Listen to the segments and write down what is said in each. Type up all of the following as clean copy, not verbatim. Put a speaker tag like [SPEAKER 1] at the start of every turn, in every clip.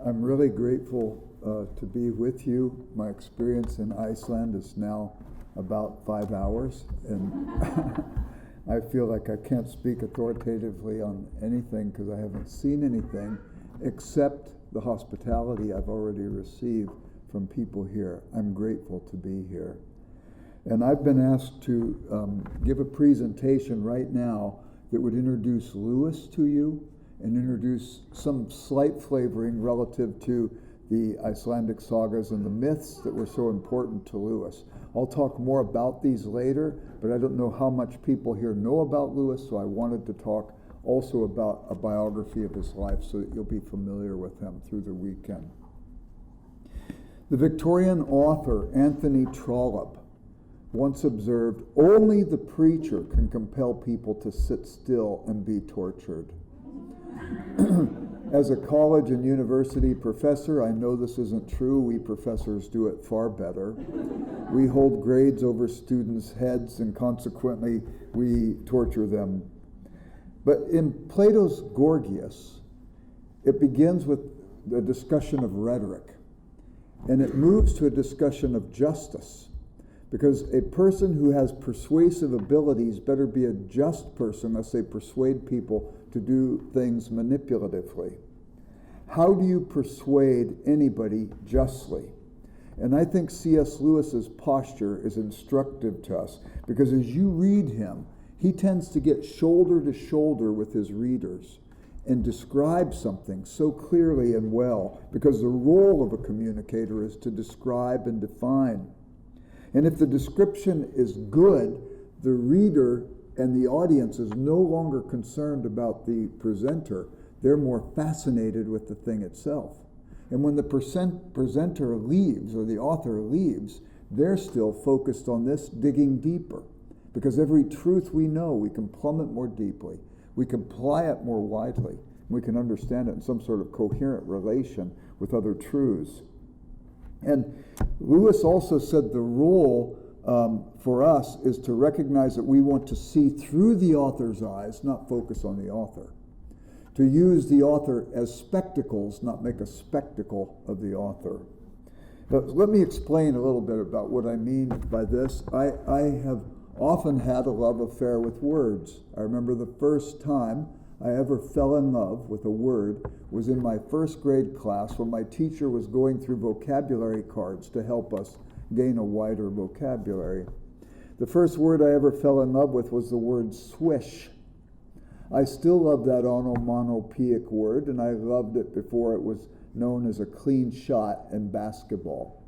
[SPEAKER 1] I'm really grateful to be with you. My experience in Iceland is now about 5 hours, and I feel like I can't speak authoritatively on anything because I haven't seen anything except the hospitality I've already received from people here. I'm grateful to be here. And I've been asked to give a presentation right now that would introduce Lewis to you and introduce some slight flavoring relative to the Icelandic sagas and the myths that were so important to Lewis. I'll talk more about these later, but I don't know how much people here know about Lewis, so I wanted to talk also about a biography of his life so that you'll be familiar with him through the weekend. The Victorian author Anthony Trollope once observed, "Only the preacher can compel people to sit still and be tortured." As a college and university professor, I know this isn't true. We professors do it far better. We hold grades over students' heads, and consequently, we torture them. But in Plato's Gorgias, it begins with the discussion of rhetoric, and it moves to a discussion of justice, because a person who has persuasive abilities better be a just person lest they persuade people to do things manipulatively. How do you persuade anybody justly? And I think C.S. Lewis's posture is instructive to us, because as you read him, he tends to get shoulder to shoulder with his readers and describe something so clearly and well, because the role of a communicator is to describe and define. And if the description is good, the reader and the audience is no longer concerned about the presenter. They're more fascinated with the thing itself. And when the presenter leaves, or the author leaves, they're still focused on this, digging deeper. Because every truth we know, we can plumb it more deeply. We can apply it more widely. We can understand it in some sort of coherent relation with other truths. And Lewis also said the role for us is to recognize that we want to see through the author's eyes, not focus on the author. To use the author as spectacles, not make a spectacle of the author. But let me explain a little bit about what I mean by this. I have often had a love affair with words. I remember the first time I ever fell in love with a word was in my first grade class when my teacher was going through vocabulary cards to help us gain a wider vocabulary. The first word I ever fell in love with was the word swish. I still love that onomatopoeic word, and I loved it before it was known as a clean shot in basketball.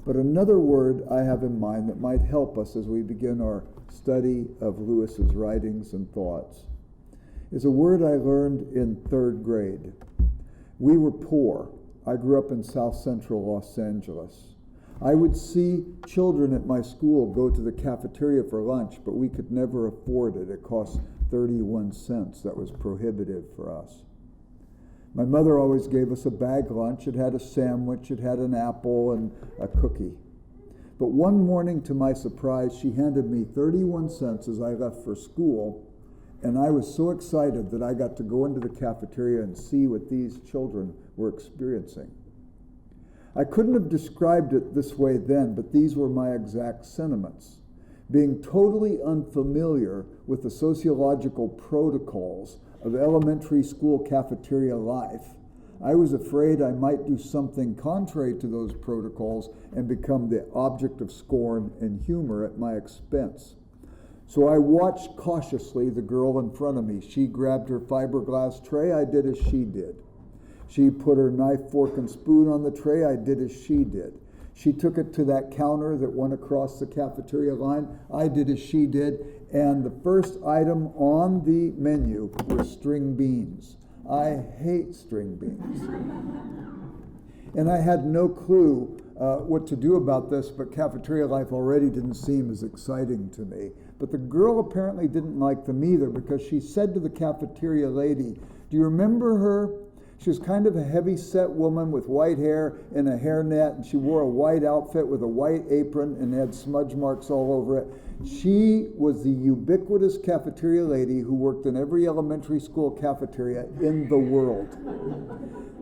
[SPEAKER 1] But another word I have in mind that might help us as we begin our study of Lewis's writings and thoughts is a word I learned in third grade. We were poor. I grew up in South Central Los Angeles. I would see children at my school go to the cafeteria for lunch, but we could never afford it. It cost 31 cents. That was prohibitive for us. My mother always gave us a bag lunch. It had a sandwich, it had an apple, and a cookie. But one morning, to my surprise, she handed me 31 cents as I left for school, and I was so excited that I got to go into the cafeteria and see what these children were experiencing. I couldn't have described it this way then, but these were my exact sentiments. Being totally unfamiliar with the sociological protocols of elementary school cafeteria life, I was afraid I might do something contrary to those protocols and become the object of scorn and humor at my expense. So I watched cautiously the girl in front of me. She grabbed her fiberglass tray. I did as she did. She put her knife, fork, and spoon on the tray. I did as she did. She took it to that counter that went across the cafeteria line. I did as she did. And the first item on the menu was string beans. I hate string beans. And I had no clue what to do about this, but cafeteria life already didn't seem as exciting to me. But the girl apparently didn't like them either, because she said to the cafeteria lady, "Do you remember her? She was kind of a heavy-set woman with white hair and a hairnet, and she wore a white outfit with a white apron and had smudge marks all over it. She was the ubiquitous cafeteria lady who worked in every elementary school cafeteria in the world.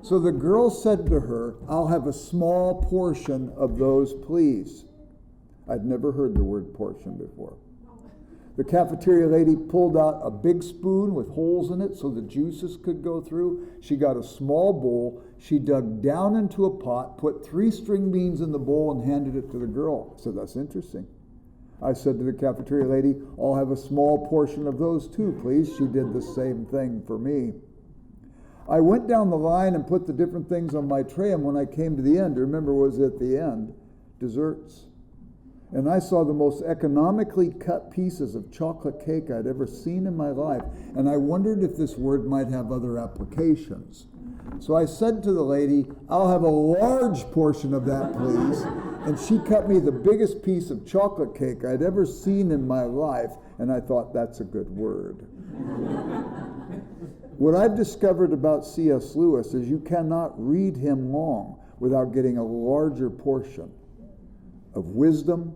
[SPEAKER 1] So the girl said to her, "I'll have a small portion of those, please." I'd never heard the word portion before. The cafeteria lady pulled out a big spoon with holes in it so the juices could go through. She got a small bowl. She dug down into a pot, put 3 string beans in the bowl, and handed it to the girl. I said, "That's interesting." I said to the cafeteria lady, "I'll have a small portion of those too, please." She did the same thing for me. I went down the line and put the different things on my tray, and when I came to the end, remember what was at the end? Desserts. And I saw the most economically cut pieces of chocolate cake I'd ever seen in my life, and I wondered if this word might have other applications. So I said to the lady, "I'll have a large portion of that, please." And she cut me the biggest piece of chocolate cake I'd ever seen in my life, and I thought, that's a good word. What I've discovered about C.S. Lewis is you cannot read him long without getting a larger portion of wisdom,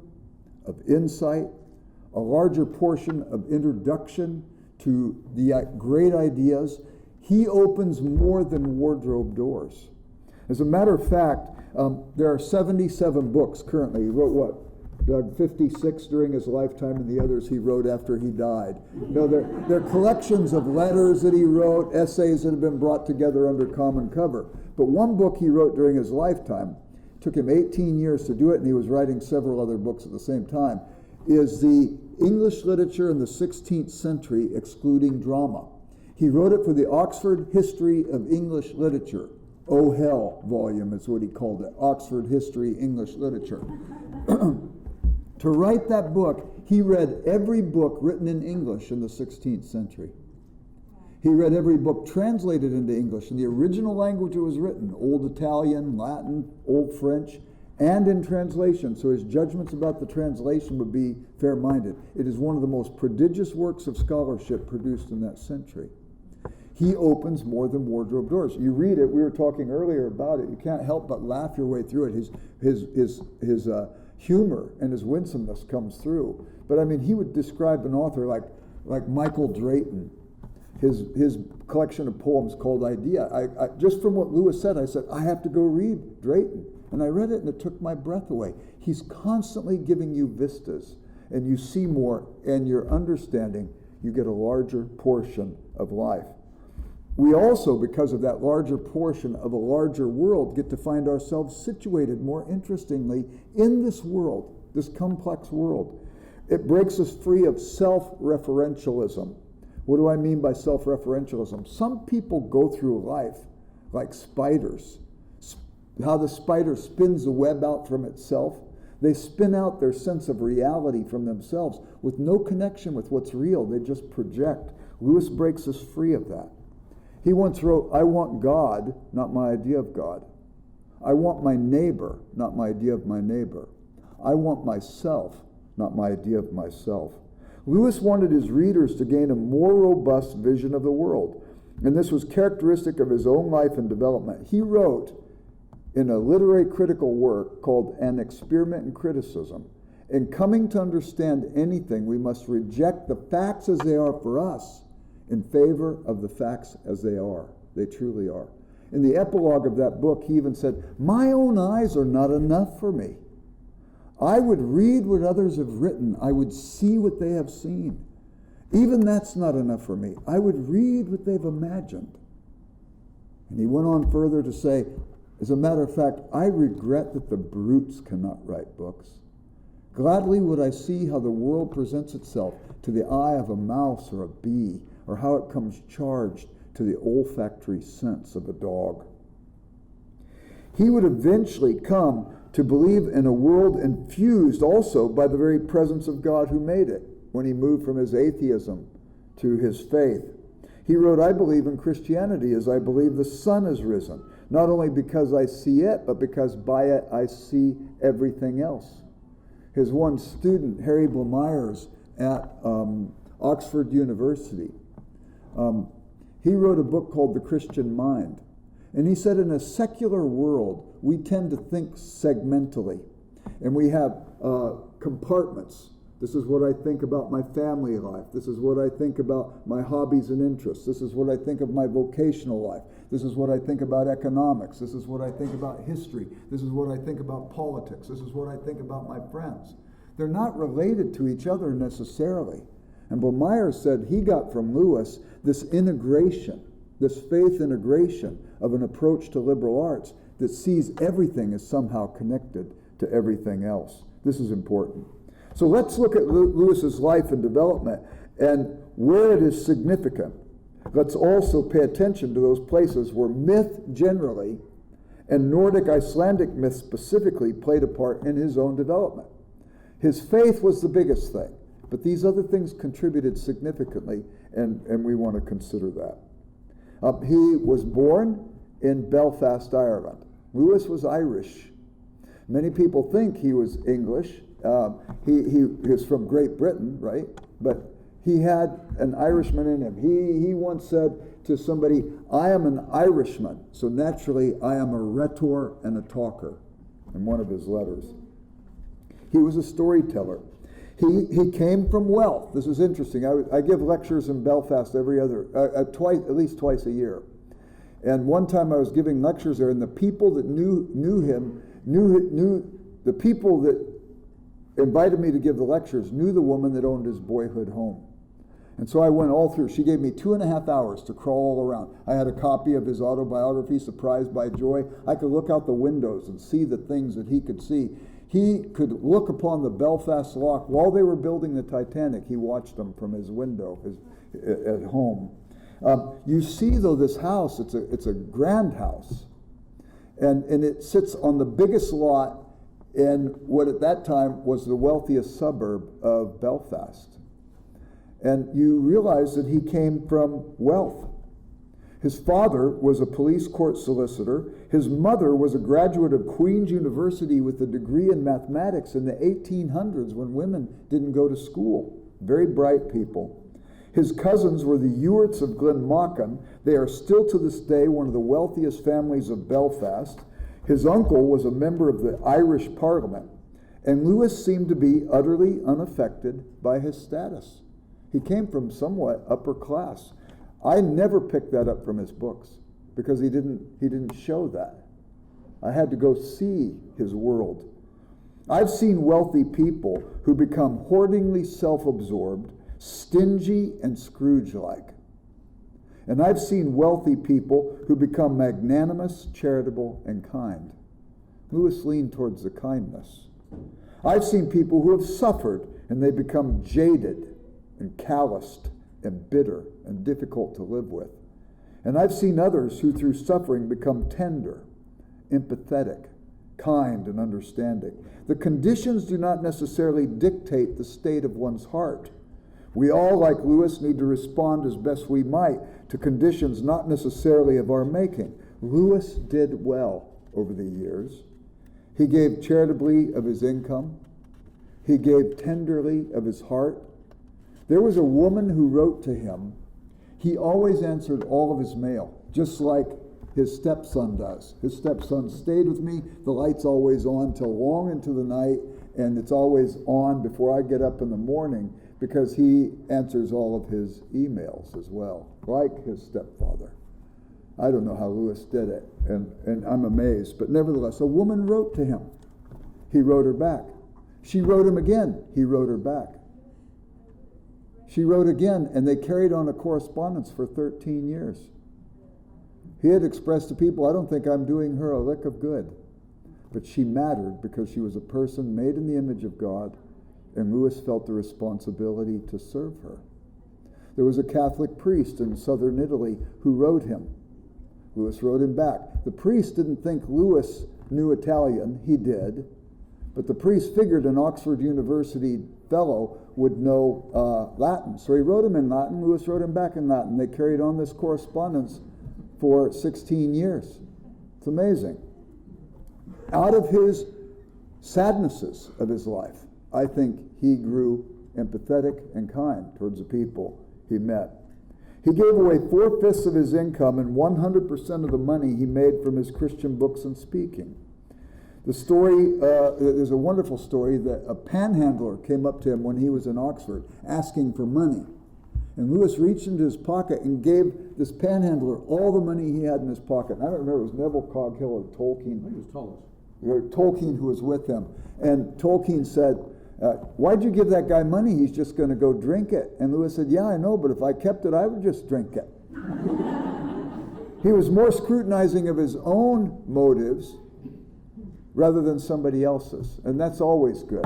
[SPEAKER 1] of insight, a larger portion of introduction to the great ideas. He opens more than wardrobe doors. As a matter of fact, there are 77 books currently. He wrote what, Doug? 56 during his lifetime, and the others he wrote after he died. No, they're collections of letters that he wrote, essays that have been brought together under common cover. But one book he wrote during his lifetime, took him 18 years to do it, and he was writing several other books at the same time, is the English Literature in the 16th Century, excluding drama. He wrote it for the Oxford History of English Literature. Oh Hell volume is what he called it, Oxford History English Literature. To write that book, he read every book written in English in the 16th century. He read every book translated into English in the original language it was written, Old Italian, Latin, Old French, and in translation, so his judgments about the translation would be fair-minded. It is one of the most prodigious works of scholarship produced in that century. He opens more than wardrobe doors. You read it, we were talking earlier about it, you can't help but laugh your way through it. His humor and his winsomeness comes through. But I mean, he would describe an author like Michael Drayton. His collection of poems called Idea. I just from what Lewis said, I said, I have to go read Drayton. And I read it and it took my breath away. He's constantly giving you vistas, and you see more, and your understanding, you get a larger portion of life. We also, because of that larger portion of a larger world, get to find ourselves situated more interestingly in this world, this complex world. It breaks us free of self-referentialism. What do I mean by self-referentialism? Some people go through life like spiders. How the spider spins the web out from itself. They spin out their sense of reality from themselves with no connection with what's real. They just project. Lewis breaks us free of that. He once wrote, I want God, not my idea of God. I want my neighbor, not my idea of my neighbor. I want myself, not my idea of myself. Lewis wanted his readers to gain a more robust vision of the world, and this was characteristic of his own life and development. He wrote in a literary critical work called An Experiment in Criticism, in coming to understand anything, we must reject the facts as they are for us in favor of the facts as they are. They truly are. In the epilogue of that book, he even said, my own eyes are not enough for me. I would read what others have written. I would see what they have seen. Even that's not enough for me. I would read what they've imagined. And he went on further to say, as a matter of fact, I regret that the brutes cannot write books. Gladly would I see how the world presents itself to the eye of a mouse or a bee, or how it comes charged to the olfactory sense of a dog. He would eventually come to believe in a world infused also by the very presence of God who made it, when he moved from his atheism to his faith. He wrote, I believe in Christianity as I believe the sun has risen, not only because I see it, but because by it I see everything else. His one student, Harry Blamires at Oxford University, he wrote a book called The Christian Mind. And he said, in a secular world, we tend to think segmentally. And we have compartments. This is what I think about my family life. This is what I think about my hobbies and interests. This is what I think of my vocational life. This is what I think about economics. This is what I think about history. This is what I think about politics. This is what I think about my friends. They're not related to each other necessarily. And Baumeier said he got from Lewis this integration, this faith integration of an approach to liberal arts that sees everything as somehow connected to everything else. This is important. So let's look at Lewis's life and development and where it is significant. Let's also pay attention to those places where myth generally and Nordic Icelandic myth specifically played a part in his own development. His faith was the biggest thing, but these other things contributed significantly, and we want to consider that. He was born in Belfast, Ireland. Lewis was Irish. Many people think he was English. He is from Great Britain, right? But he had an Irishman in him. He once said to somebody, I am an Irishman, so naturally I am a rhetor and a talker, in one of his letters. He was a storyteller. He came from wealth. This is interesting. I give lectures in Belfast at least twice a year. And one time I was giving lectures there, and the people that knew him, the people that invited me to give the lectures knew the woman that owned his boyhood home. And so I went all through. She gave me 2.5 hours to crawl all around. I had a copy of his autobiography, Surprised by Joy. I could look out the windows and see the things that he could see. He could look upon the Belfast Lock. While they were building the Titanic, he watched them from his window at home. You see, though, this house, it's a grand house. And it sits on the biggest lot in what at that time was the wealthiest suburb of Belfast. And you realize that he came from wealth. His father was a police court solicitor. His mother was a graduate of Queen's University with a degree in mathematics in the 1800s when women didn't go to school. Very bright people. His cousins were the Ewarts of Glenmachan. They are still to this day one of the wealthiest families of Belfast. His uncle was a member of the Irish Parliament, and Lewis seemed to be utterly unaffected by his status. He came from somewhat upper class. I never picked that up from his books because he didn't show that. I had to go see his world. I've seen wealthy people who become hoardingly self-absorbed, stingy and Scrooge-like. And I've seen wealthy people who become magnanimous, charitable, and kind. Lewis leaned towards the kindness. I've seen people who have suffered and they become jaded and calloused and bitter and difficult to live with. And I've seen others who through suffering become tender, empathetic, kind, and understanding. The conditions do not necessarily dictate the state of one's heart. We all, like Lewis, need to respond as best we might to conditions not necessarily of our making. Lewis did well over the years. He gave charitably of his income. He gave tenderly of his heart. There was a woman who wrote to him. He always answered all of his mail, just like his stepson does. His stepson stayed with me. The light's always on till long into the night, and it's always on before I get up in the morning, because he answers all of his emails as well, like his stepfather. I don't know how Lewis did it, and I'm amazed. But nevertheless, a woman wrote to him. He wrote her back. She wrote him again. He wrote her back. She wrote again, and they carried on a correspondence for 13 years. He had expressed to people, I don't think I'm doing her a lick of good. But she mattered because she was a person made in the image of God, and Lewis felt the responsibility to serve her. There was a Catholic priest in southern Italy who wrote him. Lewis wrote him back. The priest didn't think Lewis knew Italian. He did. But the priest figured an Oxford University fellow would know Latin. So he wrote him in Latin. Lewis wrote him back in Latin. They carried on this correspondence for 16 years. It's amazing. Out of his sadnesses of his life, I think he grew empathetic and kind towards the people he met. He gave away 4/5 of his income and 100% of the money he made from his Christian books and speaking. The story, there's a wonderful story that a panhandler came up to him when he was in Oxford asking for money. And Lewis reached into his pocket and gave this panhandler all the money he had in his pocket. And I don't remember, it was Neville Coghill or Tolkien.
[SPEAKER 2] I think it was Tullis.
[SPEAKER 1] Tolkien who was with him. And Tolkien said, why'd you give that guy money? He's just going to go drink it. And Lewis said, yeah, I know, but if I kept it, I would just drink it. He was more scrutinizing of his own motives rather than somebody else's. And that's always good.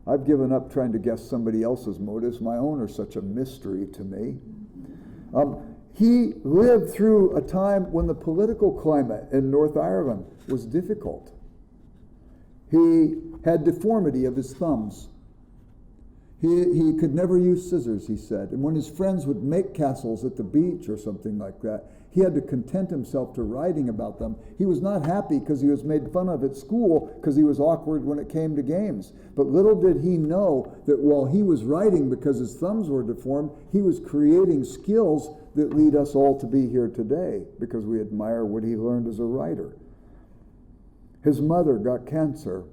[SPEAKER 1] I've given up trying to guess somebody else's motives. My own are such a mystery to me. He lived through a time when the political climate in North Ireland was difficult. He had deformity of his thumbs. He could never use scissors, he said. And when his friends would make castles at the beach or something like that, he had to content himself to writing about them. He was not happy because he was made fun of at school because he was awkward when it came to games. But little did he know that while he was writing because his thumbs were deformed, he was creating skills that lead us all to be here today because we admire what he learned as a writer. His mother got cancer,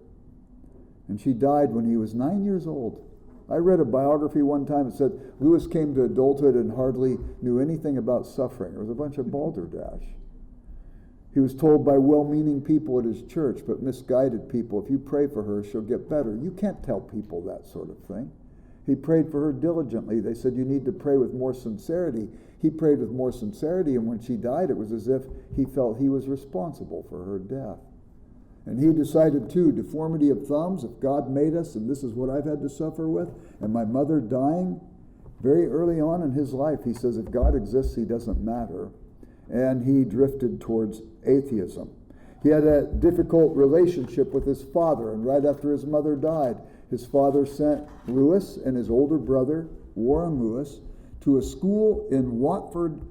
[SPEAKER 1] and she died when he was 9 years old. I read a biography one time that said Lewis came to adulthood and hardly knew anything about suffering. It was a bunch of balderdash. He was told by well-meaning people at his church, but misguided people, if you pray for her, she'll get better. You can't tell people that sort of thing. He prayed for her diligently. They said, you need to pray with more sincerity. He prayed with more sincerity, and when she died, it was as if he felt he was responsible for her death. And he decided too, deformity of thumbs, if God made us, and this is what I've had to suffer with, and my mother dying very early on in his life, he says, if God exists, he doesn't matter. And he drifted towards atheism. He had a difficult relationship with his father, and right after his mother died, his father sent Lewis and his older brother, Warren Lewis, to a school in Watford,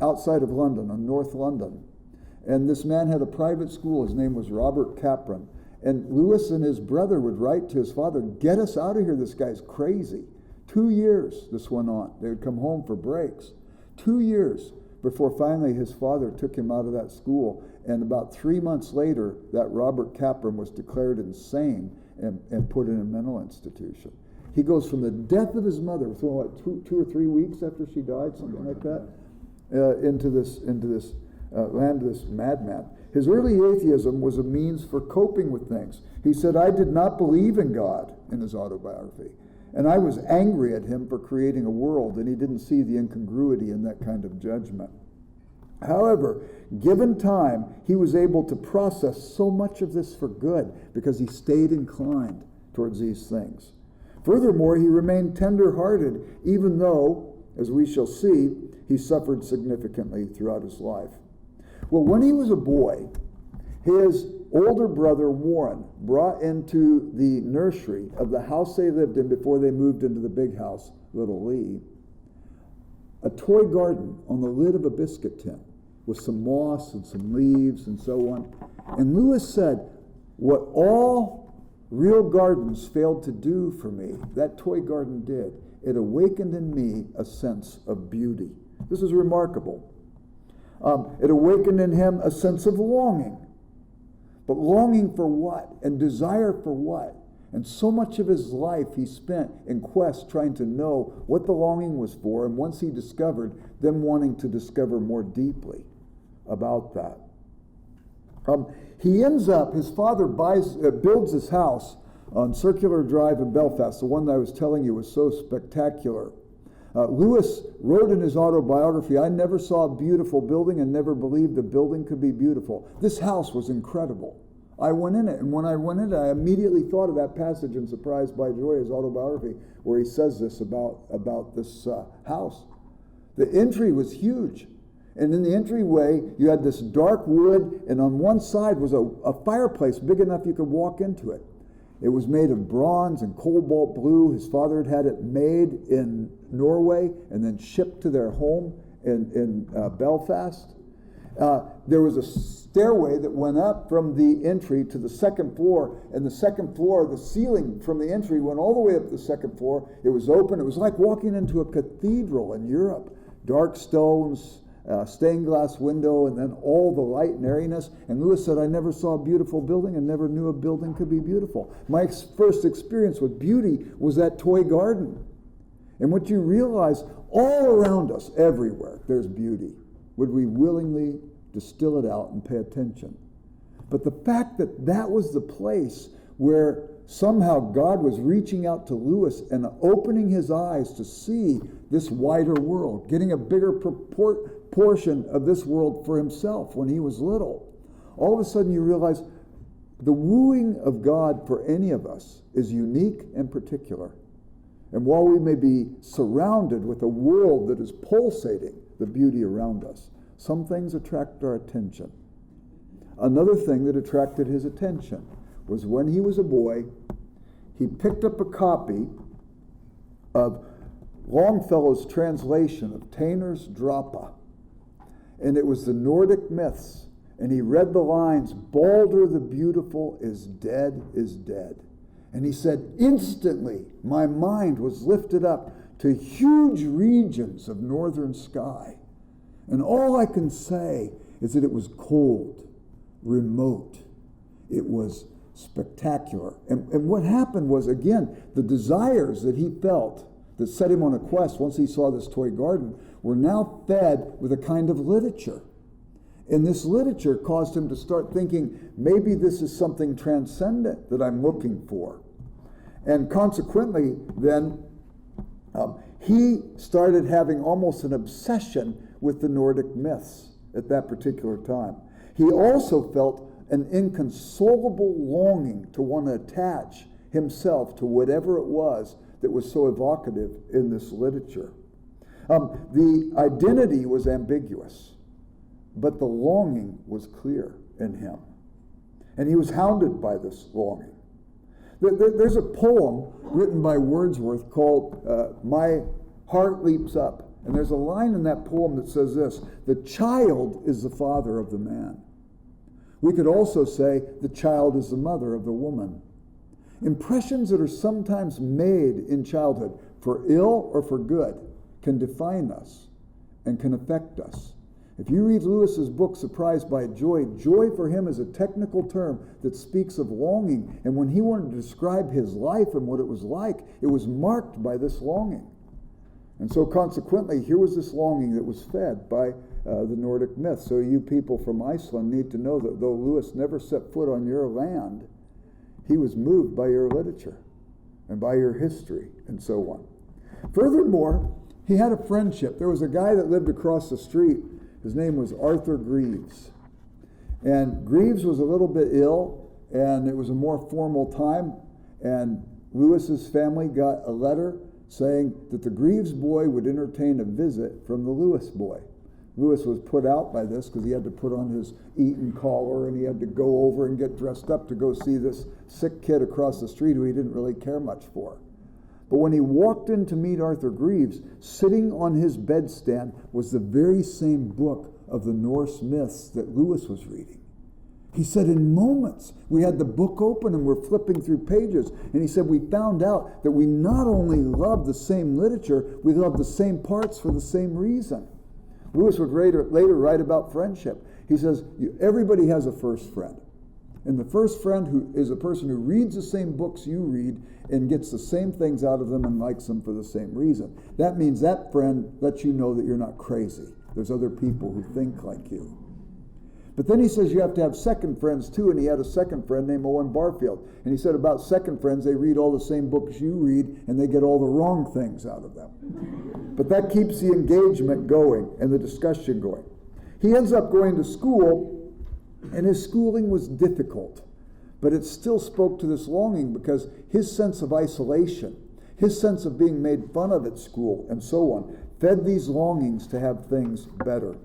[SPEAKER 1] outside of London, in North London. And this man had a private school. His name was Robert Capron. And Lewis and his brother would write to his father, get us out of here, this guy's crazy. 2 years this went on. They would come home for breaks. 2 years before finally his father took him out of that school. And about 3 months later, that Robert Capron was declared insane and put in a mental institution. He goes from the death of his mother, so what, 2 or 3 weeks after she died, something like that, into this land of this madman. His early atheism was a means for coping with things. He said, I did not believe in God, in his autobiography, and I was angry at him for creating a world, and he didn't see the incongruity in that kind of judgment. However, given time, he was able to process so much of this for good because he stayed inclined towards these things. Furthermore, he remained tender-hearted, even though, as we shall see, he suffered significantly throughout his life. Well, when he was a boy, his older brother Warren brought into the nursery of the house they lived in before they moved into the big house, Little Lee, a toy garden on the lid of a biscuit tin with some moss and some leaves and so on. And Lewis said, what all real gardens failed to do for me, that toy garden did. It awakened in me a sense of beauty. This is remarkable. It awakened in him a sense of longing. But longing for what? And desire for what? And so much of his life he spent in quest trying to know what the longing was for, and once he discovered, then wanting to discover more deeply about that. He ends up, his father builds his house on Circular Drive in Belfast, the one that I was telling you was so spectacular. Lewis wrote in his autobiography, I never saw a beautiful building and never believed a building could be beautiful. This house was incredible. I went in it, and when I went in it, I immediately thought of that passage in Surprised by Joy, his autobiography, where he says this about this house. The entry was huge. And in the entryway, you had this dark wood, and on one side was a fireplace big enough you could walk into it. It was made of bronze and cobalt blue. His father had had it made in Norway and then shipped to their home in Belfast. There was a stairway that went up from the entry to the second floor, and the second floor, the ceiling from the entry went all the way up to the second floor. It was open. It was like walking into a cathedral in Europe. dark stones, stained glass window, and then all the light and airiness. And Lewis said, I never saw a beautiful building and never knew a building could be beautiful. My first experience with beauty was that toy garden. And what you realize, all around us, everywhere, there's beauty. Would we willingly distill it out and pay attention? But the fact that that was the place where somehow God was reaching out to Lewis and opening his eyes to see this wider world, getting a bigger portion of this world for himself when he was little. All of a sudden you realize the wooing of God for any of us is unique and particular. And while we may be surrounded with a world that is pulsating the beauty around us, some things attract our attention. Another thing that attracted his attention was when he was a boy, he picked up a copy of Longfellow's translation of Tainer's Drapa. And it was the Nordic myths. And he read the lines, Balder the Beautiful is dead, is dead. And he said, instantly my mind was lifted up to huge regions of northern sky. And all I can say is that it was cold, remote. It was spectacular. And what happened was, again, the desires that he felt that set him on a quest once he saw this toy garden were now fed with a kind of literature. And this literature caused him to start thinking, maybe this is something transcendent that I'm looking for. And consequently, then, he started having almost an obsession with the Nordic myths at that particular time. He also felt an inconsolable longing to want to attach himself to whatever it was that was so evocative in this literature. The identity was ambiguous, but the longing was clear in him. And he was hounded by this longing. There's a poem written by Wordsworth called My Heart Leaps Up. And there's a line in that poem that says this, the child is the father of the man. We could also say the child is the mother of the woman. Impressions that are sometimes made in childhood, for ill or for good, can define us and can affect us. If you read Lewis's book, Surprised by Joy, joy for him is a technical term that speaks of longing. And when he wanted to describe his life and what it was like, it was marked by this longing. And so consequently, here was this longing that was fed by the Nordic myth. So you people from Iceland need to know that though Lewis never set foot on your land, he was moved by your literature and by your history and so on. Furthermore, he had a friendship. There was a guy that lived across the street. His name was Arthur Greaves. And Greaves was a little bit ill, and it was a more formal time, and Lewis's family got a letter saying that the Greaves boy would entertain a visit from the Lewis boy. Lewis was put out by this because he had to put on his Eton collar and he had to go over and get dressed up to go see this sick kid across the street who he didn't really care much for. But when he walked in to meet Arthur Greaves, sitting on his bedstand was the very same book of the Norse myths that Lewis was reading. He said in moments, we had the book open and we're flipping through pages. And he said we found out that we not only love the same literature, we love the same parts for the same reason. Lewis would later write about friendship. He says, everybody has a first friend. And the first friend who is a person who reads the same books you read and gets the same things out of them and likes them for the same reason. That means that friend lets you know that you're not crazy. There's other people who think like you. But then he says you have to have second friends too, and he had a second friend named Owen Barfield. And he said about second friends, they read all the same books you read, and they get all the wrong things out of them. But that keeps the engagement going and the discussion going. He ends up going to school, and his schooling was difficult. But it still spoke to this longing because his sense of isolation, his sense of being made fun of at school, and so on, fed these longings to have things better.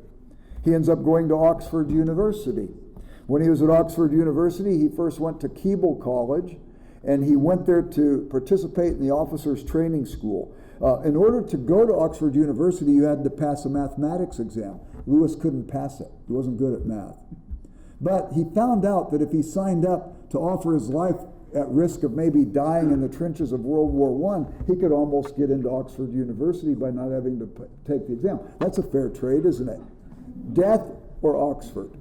[SPEAKER 1] He ends up going to Oxford University. When he was at Oxford University, he first went to Keble College, and he went there to participate in the officers' training school. In order to go to Oxford University, you had to pass a mathematics exam. Lewis couldn't pass it. He wasn't good at math. But he found out that if he signed up to offer his life at risk of maybe dying in the trenches of World War I, he could almost get into Oxford University by not having to take the exam. That's a fair trade, isn't it? Death or Oxford.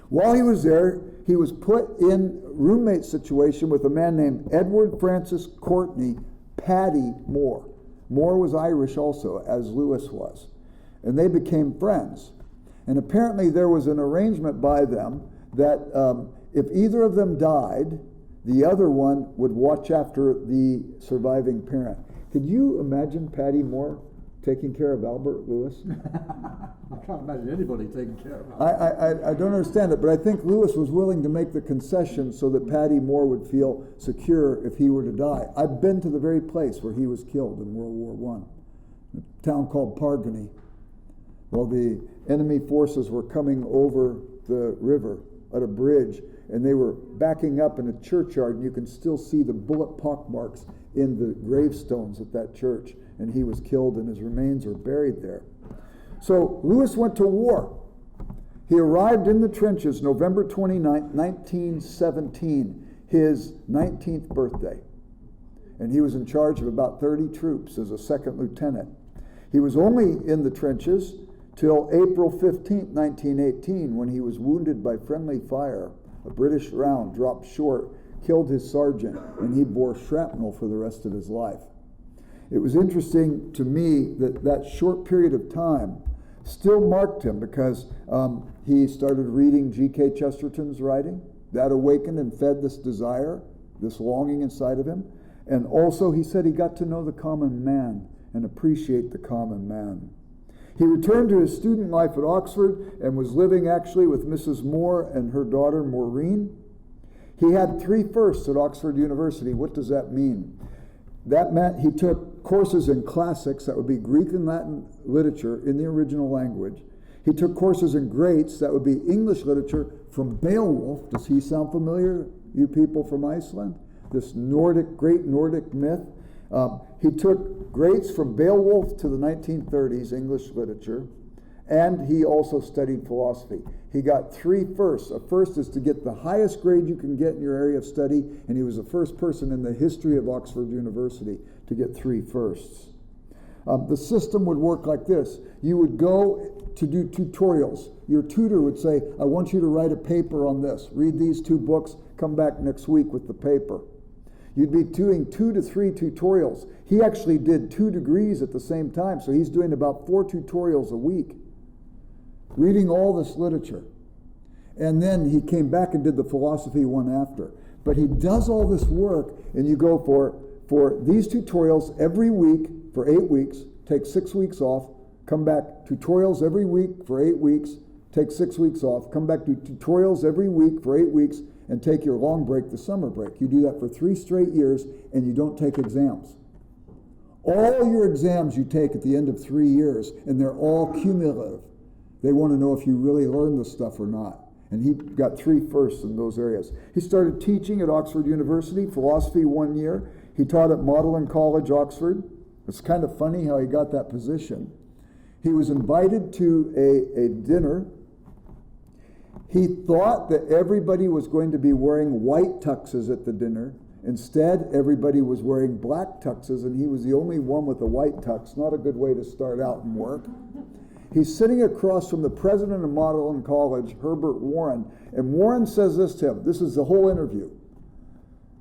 [SPEAKER 1] While he was there, he was put in roommate situation with a man named Edward Francis Courtney Paddy Moore. Moore was Irish also, as Lewis was. And they became friends. And apparently there was an arrangement by them that if either of them died, the other one would watch after the surviving parent. Could you imagine Paddy Moore taking care of Albert Lewis?
[SPEAKER 2] I can't imagine anybody taking care of him.
[SPEAKER 1] I don't understand it, but I think Lewis was willing to make the concession so that Paddy Moore would feel secure if he were to die. I've been to the very place where he was killed in World War I, a town called Pargany. Well, the enemy forces were coming over the river at a bridge, and they were backing up in a churchyard, and you can still see the bullet pockmarks in the gravestones at that church, and he was killed and his remains are buried there. So Lewis went to war. He arrived in the trenches November 29, 1917, his 19th birthday, and he was in charge of about 30 troops as a second lieutenant. He was only in the trenches till April 15, 1918, when he was wounded by friendly fire. A British round dropped short, killed his sergeant, and he bore shrapnel for the rest of his life. It was interesting to me that that short period of time still marked him because he started reading G.K. Chesterton's writing. That awakened and fed this desire, this longing inside of him. And also he said he got to know the common man and appreciate the common man. He returned to his student life at Oxford and was living actually with Mrs. Moore and her daughter Maureen. He had 3 firsts at Oxford University. What does that mean? That meant he took courses in classics, that would be Greek and Latin literature in the original language. He took courses in greats, that would be English literature from Beowulf. Does he sound familiar, you people from Iceland? This great Nordic myth. He took greats from Beowulf to the 1930s, English literature, and he also studied philosophy. He got 3 firsts. A first is to get the highest grade you can get in your area of study, and he was the first person in the history of Oxford University to get 3 firsts. The system would work like this. You would go to do tutorials. Your tutor would say, I want you to write a paper on this. Read these 2 books, come back next week with the paper. You'd be doing 2 to 3 tutorials. He actually did 2 degrees at the same time, so he's doing about 4 tutorials a week, reading all this literature. And then he came back and did the philosophy one after. But he does all this work, and you go for these tutorials every week for 8 weeks, take 6 weeks off, come back, tutorials every week for 8 weeks, take 6 weeks off, come back to tutorials every week for 8 weeks, and take your long break, the summer break. You do that for 3 straight years, and you don't take exams. All your exams you take at the end of 3 years, and they're all cumulative. They want to know if you really learned the stuff or not. And he got 3 firsts in those areas. He started teaching at Oxford University, philosophy 1 year. He taught at Magdalen College, Oxford. It's kind of funny how he got that position. He was invited to a dinner. He thought that everybody was going to be wearing white tuxes at the dinner. Instead, everybody was wearing black tuxes, and he was the only one with a white tux. Not a good way to start out in work. He's sitting across from the president of Magdalen College, Herbert Warren, and Warren says this to him. This is the whole interview.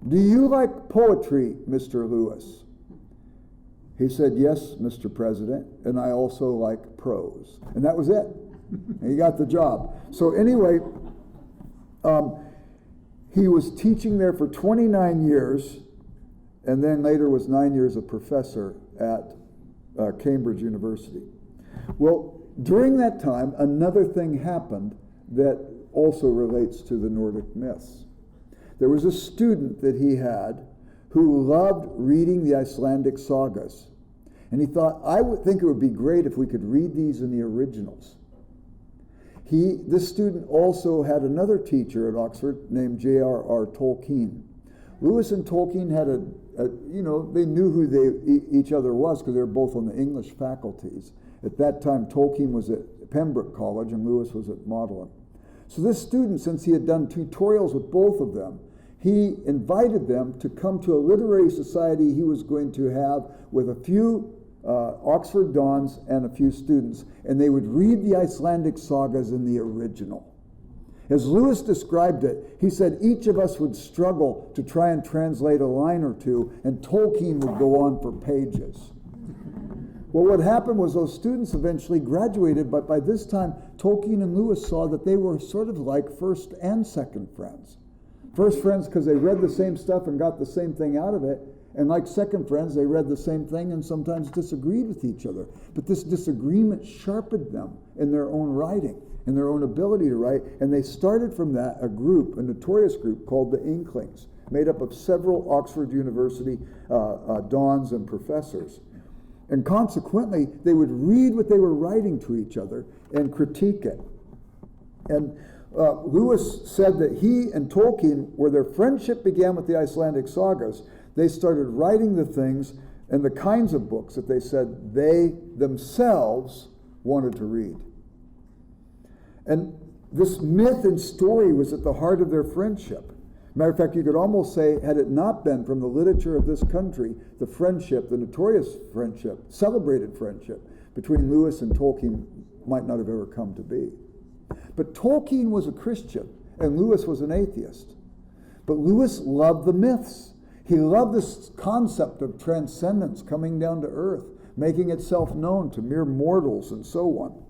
[SPEAKER 1] Do you like poetry, Mr. Lewis? He said, yes, Mr. President, and I also like prose. And that was it. He got the job. So anyway, he was teaching there for 29 years, and then later was 9 years a professor at Cambridge University. Well, during that time, another thing happened that also relates to the Nordic myths. There was a student that he had who loved reading the Icelandic sagas. And he thought, I would think it would be great if we could read these in the originals. This student also had another teacher at Oxford named J.R.R. Tolkien. Lewis and Tolkien had they knew who each other was because they were both on the English faculties. At that time, Tolkien was at Pembroke College and Lewis was at Magdalen. So this student, since he had done tutorials with both of them, he invited them to come to a literary society he was going to have with a few Oxford dons and a few students, and they would read the Icelandic sagas in the original. As Lewis described it, he said each of us would struggle to try and translate a line or two, and Tolkien would go on for pages. Well, what happened was those students eventually graduated, but by this time, Tolkien and Lewis saw that they were sort of like first and second friends. First friends because they read the same stuff and got the same thing out of it, and like second friends, they read the same thing and sometimes disagreed with each other. But this disagreement sharpened them in their own writing, in their own ability to write, and they started from that a group, a notorious group called the Inklings, made up of several Oxford University dons and professors. And consequently, they would read what they were writing to each other and critique it. And Lewis said that he and Tolkien, where their friendship began with the Icelandic sagas, they started writing the things and the kinds of books that they said they themselves wanted to read. And this myth and story was at the heart of their friendship. Matter of fact, you could almost say, had it not been from the literature of this country, the friendship, the notorious friendship, celebrated friendship between Lewis and Tolkien might not have ever come to be. But Tolkien was a Christian, and Lewis was an atheist. But Lewis loved the myths. He loved this concept of transcendence coming down to earth, making itself known to mere mortals and so on.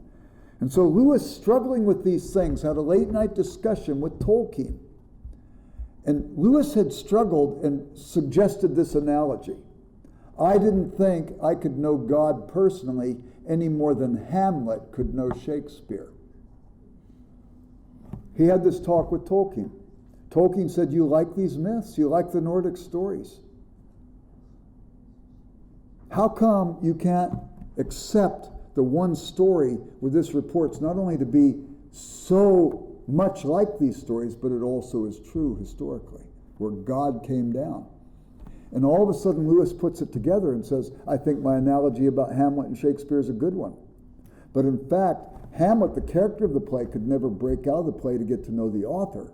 [SPEAKER 1] And so Lewis, struggling with these things, had a late night discussion with Tolkien. And Lewis had struggled and suggested this analogy. I didn't think I could know God personally any more than Hamlet could know Shakespeare. He had this talk with Tolkien. Tolkien said, you like these myths? You like the Nordic stories? How come you can't accept the one story where this reports not only to be so much like these stories, but it also is true historically, where God came down? And all of a sudden, Lewis puts it together and says, I think my analogy about Hamlet and Shakespeare is a good one. But in fact, Hamlet, the character of the play, could never break out of the play to get to know the author.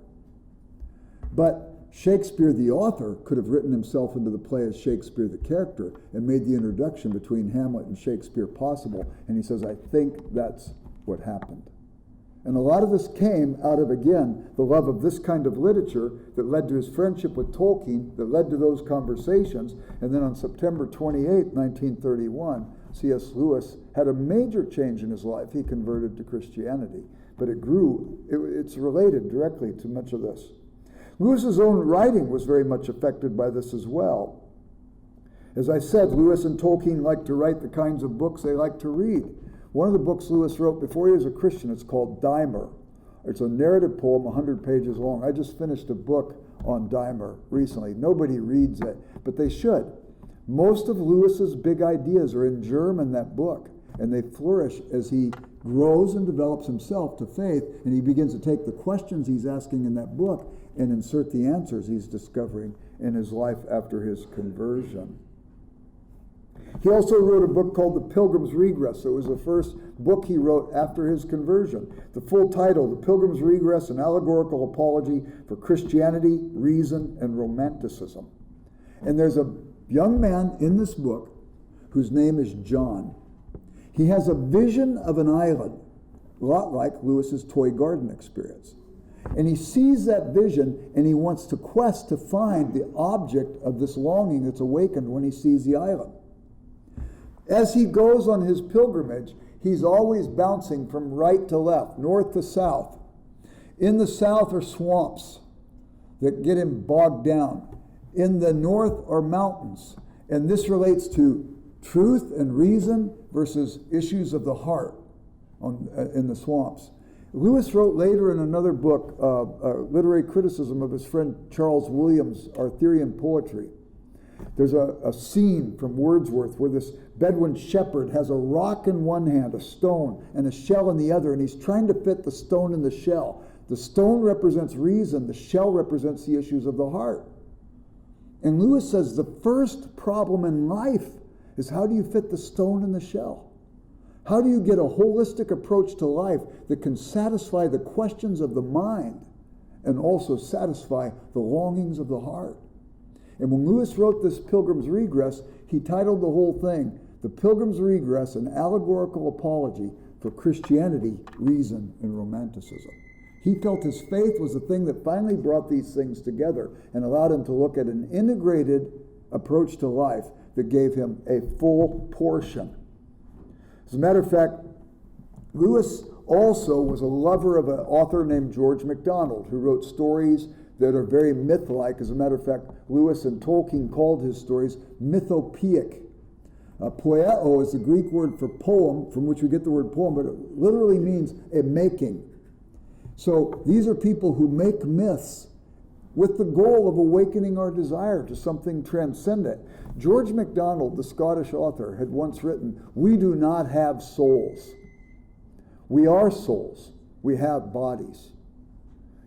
[SPEAKER 1] But Shakespeare, the author, could have written himself into the play as Shakespeare, the character, and made the introduction between Hamlet and Shakespeare possible. And he says, I think that's what happened. And a lot of this came out of, again, the love of this kind of literature that led to his friendship with Tolkien, that led to those conversations. And then on September 28, 1931, C.S. Lewis had a major change in his life. He converted to Christianity. But it grew. It's related directly to much of this. Lewis's own writing was very much affected by this as well. As I said, Lewis and Tolkien liked to write the kinds of books they liked to read. One of the books Lewis wrote before he was a Christian, it's called Dimer. It's a narrative poem, 100 pages long. I just finished a book on Dimer recently. Nobody reads it, but they should. Most of Lewis's big ideas are in germ in that book, and they flourish as he grows and develops himself to faith, and he begins to take the questions he's asking in that book and insert the answers he's discovering in his life after his conversion. He also wrote a book called The Pilgrim's Regress. It was the first book he wrote after his conversion. The full title, The Pilgrim's Regress, an allegorical apology for Christianity, reason, and romanticism. And there's a young man in this book whose name is John. He has a vision of an island, a lot like Lewis's toy garden experience. And he sees that vision, and he wants to quest to find the object of this longing that's awakened when he sees the island. As he goes on his pilgrimage, he's always bouncing from right to left, north to south. In the south are swamps that get him bogged down. In the north are mountains. And this relates to truth and reason versus issues of the heart in the swamps. Lewis wrote later in another book, literary criticism of his friend Charles Williams' Arthurian poetry. There's a scene from Wordsworth where this Bedouin shepherd has a rock in one hand, a stone, and a shell in the other, and he's trying to fit the stone in the shell. The stone represents reason, the shell represents the issues of the heart. And Lewis says the first problem in life is, how do you fit the stone in the shell? How do you get a holistic approach to life that can satisfy the questions of the mind and also satisfy the longings of the heart? And when Lewis wrote this Pilgrim's Regress, he titled the whole thing, The Pilgrim's Regress, an Allegorical Apology for Christianity, Reason, and Romanticism. He felt his faith was the thing that finally brought these things together and allowed him to look at an integrated approach to life that gave him a full portion. As a matter of fact, Lewis also was a lover of an author named George MacDonald, who wrote stories that are very myth-like. As a matter of fact, Lewis and Tolkien called his stories mythopoeic. Poieo is the Greek word for poem, from which we get the word poem, but it literally means a making. So these are people who make myths with the goal of awakening our desire to something transcendent. George MacDonald, the Scottish author, had once written, "We do not have souls. We are souls. We have bodies."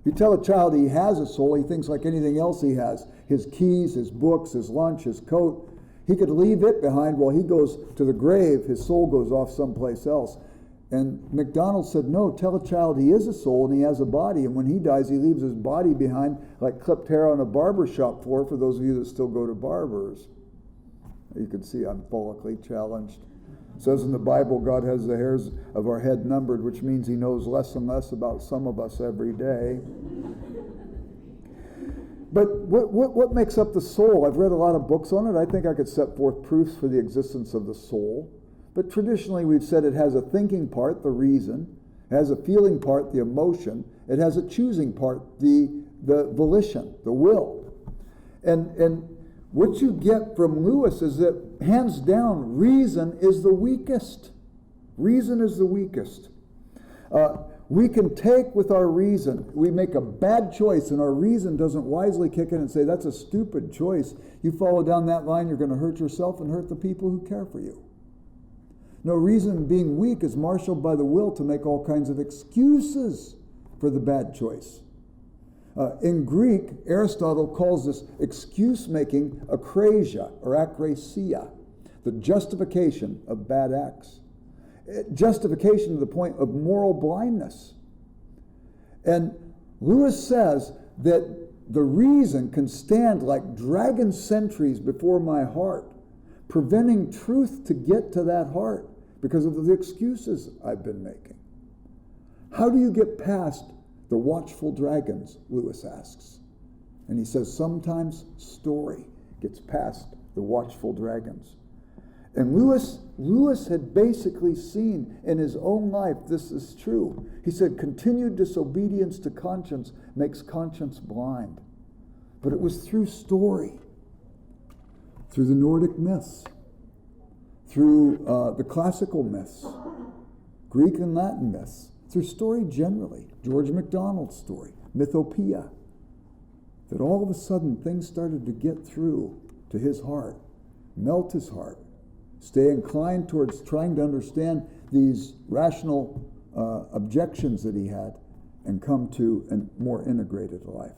[SPEAKER 1] You tell a child he has a soul, he thinks like anything else he has. His keys, his books, his lunch, his coat. He could leave it behind while he goes to the grave. His soul goes off someplace else. And MacDonald said, no, tell a child he is a soul and he has a body. And when he dies, he leaves his body behind like clipped hair on a barber shop floor, for those of you that still go to barbers. You can see I'm follically challenged. It says in the Bible, God has the hairs of our head numbered, which means he knows less and less about some of us every day. But what makes up the soul? I've read a lot of books on it. I think I could set forth proofs for the existence of the soul. But traditionally we've said it has a thinking part, the reason. It has a feeling part, the emotion. It has a choosing part, the volition, the will. And what you get from Lewis is that, hands down, reason is the weakest. Reason is the weakest. We can take with our reason. We make a bad choice and our reason doesn't wisely kick in and say, that's a stupid choice. You follow down that line, you're going to hurt yourself and hurt the people who care for you. No, reason being weak is marshaled by the will to make all kinds of excuses for the bad choice. In Greek, Aristotle calls this excuse-making akrasia or akrasia, the justification of bad acts. Justification to the point of moral blindness. And Lewis says that the reason can stand like dragon sentries before my heart, preventing truth to get to that heart because of the excuses I've been making. How do you get past the watchful dragons, Lewis asks. And he says sometimes story gets past the watchful dragons. And Lewis had basically seen in his own life this is true. He said continued disobedience to conscience makes conscience blind. But it was through story, through the Nordic myths, through the classical myths, Greek and Latin myths, through story generally, George MacDonald's story, mythopoeia, that all of a sudden things started to get through to his heart, melt his heart, stay inclined towards trying to understand these rational objections that he had and come to a more integrated life.